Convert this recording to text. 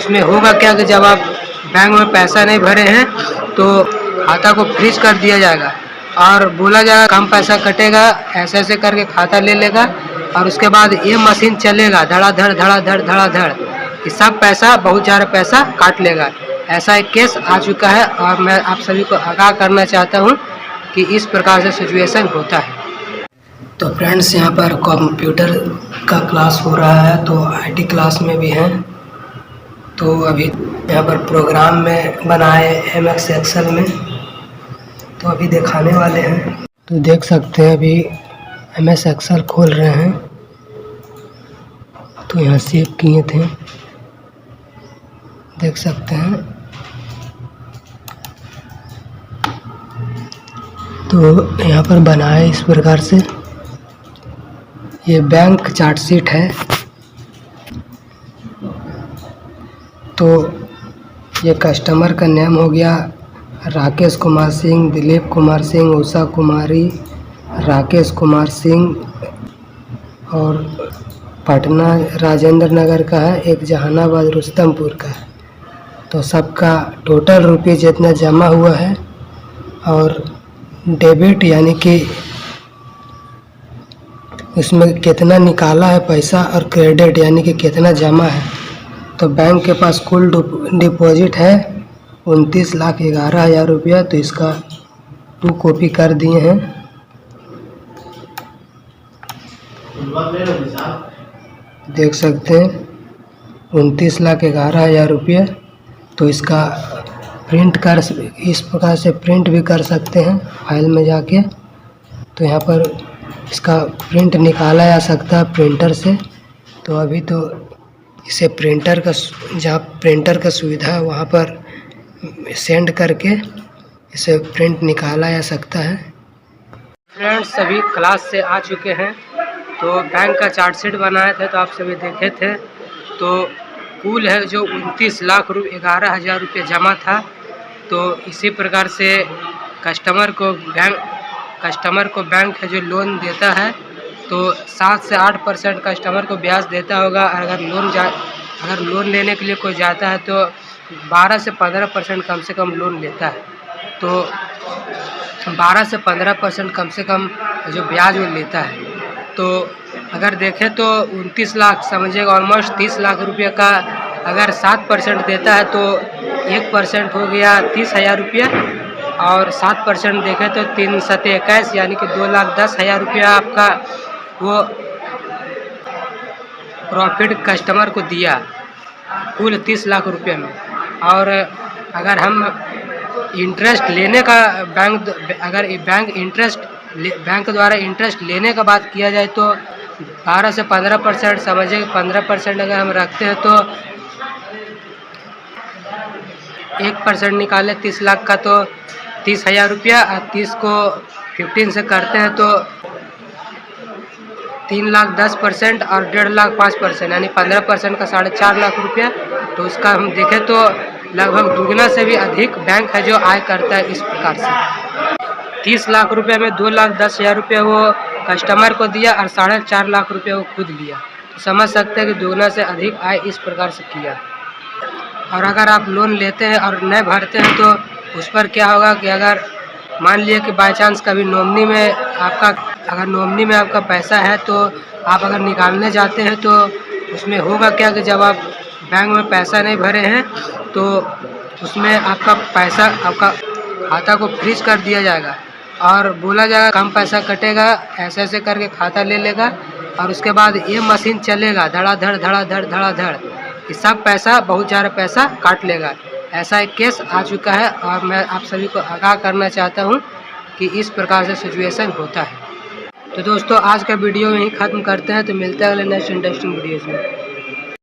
उसमें होगा क्या कि जब आप बैंक में पैसा नहीं भरे हैं तो खाता को फ्रीज कर दिया जाएगा और बोला जाएगा कम पैसा कटेगा, ऐसे ऐसे करके खाता ले लेगा और उसके बाद ये मशीन चलेगा धड़ाधड़ धड़ाधड़ धड़ाधड़ कि सब पैसा बहुत ज़्यादा पैसा काट लेगा। ऐसा एक केस आ चुका है और मैं आप सभी को आगाह करना चाहता हूँ कि इस प्रकार से सिचुएशन होता है। तो फ्रेंड्स, यहाँ पर कंप्यूटर का क्लास हो रहा है, तो आईटी क्लास में भी हैं। तो अभी यहाँ पर प्रोग्राम में बनाए एमएस एक्सेल में, तो अभी दिखाने वाले हैं। तो देख सकते हैं अभी एमएस एक्सेल खोल रहे हैं, तो यहाँ सेव किए थे, देख सकते हैं। तो यहाँ पर बनाए इस प्रकार से, ये बैंक चार्ट शीट है। तो ये कस्टमर का नेम हो गया राकेश कुमार सिंह, दिलीप कुमार सिंह, उषा कुमारी, राकेश कुमार सिंह और पटना राजेंद्र नगर का है, एक जहानाबाद रुस्तमपुर का है। तो सबका टोटल रुपये जितना जमा हुआ है और डेबिट यानी कि उसमें कितना निकाला है पैसा और क्रेडिट यानी कि कितना जमा है। तो बैंक के पास कुल डिपॉजिट है 29,11,000 रुपया। तो इसका 2 कॉपी कर दिए हैं। देख सकते हैं 29,11,000 रुपया। तो इसका प्रिंट कर इस प्रकार से प्रिंट भी कर सकते हैं फाइल में जाके। तो यहाँ पर इसका प्रिंट निकाला जा सकता है प्रिंटर से। तो अभी तो इसे प्रिंटर का जहाँ प्रिंटर का सुविधा है वहाँ पर सेंड करके इसे प्रिंट निकाला जा सकता है। फ्रेंड्स, सभी क्लास से आ चुके हैं। तो बैंक का चार्ट शीट बनाए थे तो आप सभी देखे थे। तो कुल है जो 29,11,000 रुपये जमा था। तो इसी प्रकार से कस्टमर को बैंक है जो लोन देता है तो 7 से 8% कस्टमर को ब्याज देता होगा। अगर लोन लेने के लिए कोई जाता है तो 12 से 15% कम से कम लोन लेता है। तो 12 से 15% कम से कम जो ब्याज वो लेता है। तो अगर देखें तो 29 लाख समझिएगा ऑलमोस्ट 30 लाख रुपये का अगर 7% देता है तो 1% हो गया 30,000 रुपया और 7% देखें तो 3 7 21 यानी कि 2,10,000 रुपया आपका वो प्रॉफिट कस्टमर को दिया कुल 30 लाख रुपये में। और अगर हम इंटरेस्ट लेने का बैंक द्वारा इंटरेस्ट लेने का बात किया जाए तो 12 से 15% समझिए 15% अगर हम रखते हैं तो 1% निकाले 30 लाख का तो 30,000 रुपया और 30 को 15 से करते हैं तो 3,10,000 और 1,50,000 5% यानी 15% का 4.5 लाख रुपया। तो उसका हम देखें तो लगभग दुगना से भी अधिक बैंक है जो आय करता है। इस प्रकार से 30 लाख रुपये में 2,10,000 रुपये वो कस्टमर को दिया और 4.5 लाख रुपये वो खुद लिया। तो समझ सकते हैं कि दुगना से अधिक आय इस प्रकार से किया। और अगर आप लोन लेते हैं और नहीं भरते हैं तो उस पर क्या होगा कि अगर मान लिया कि बाई चांस कभी नॉमिनी में आपका पैसा है तो आप अगर निकालने जाते हैं तो उसमें होगा क्या कि जब आप बैंक में पैसा नहीं भरे हैं तो उसमें आपका खाता को फ्रीज कर दिया जाएगा और बोला जाएगा कम पैसा कटेगा, ऐसे ऐसे करके खाता ले लेगा और उसके बाद ये मशीन चलेगा धड़ाधड़ धड़ाधड़ धड़ाधड़ कि सब पैसा बहुत ज़्यादा पैसा काट लेगा। ऐसा एक केस आ चुका है और मैं आप सभी को आगाह करना चाहता हूँ कि इस प्रकार से सिचुएशन होता है। तो दोस्तों, आज का वीडियो यहीं ख़त्म करते हैं। तो मिलते हैं अगले नेक्स्ट इंटरेस्टिंग वीडियोज़ में।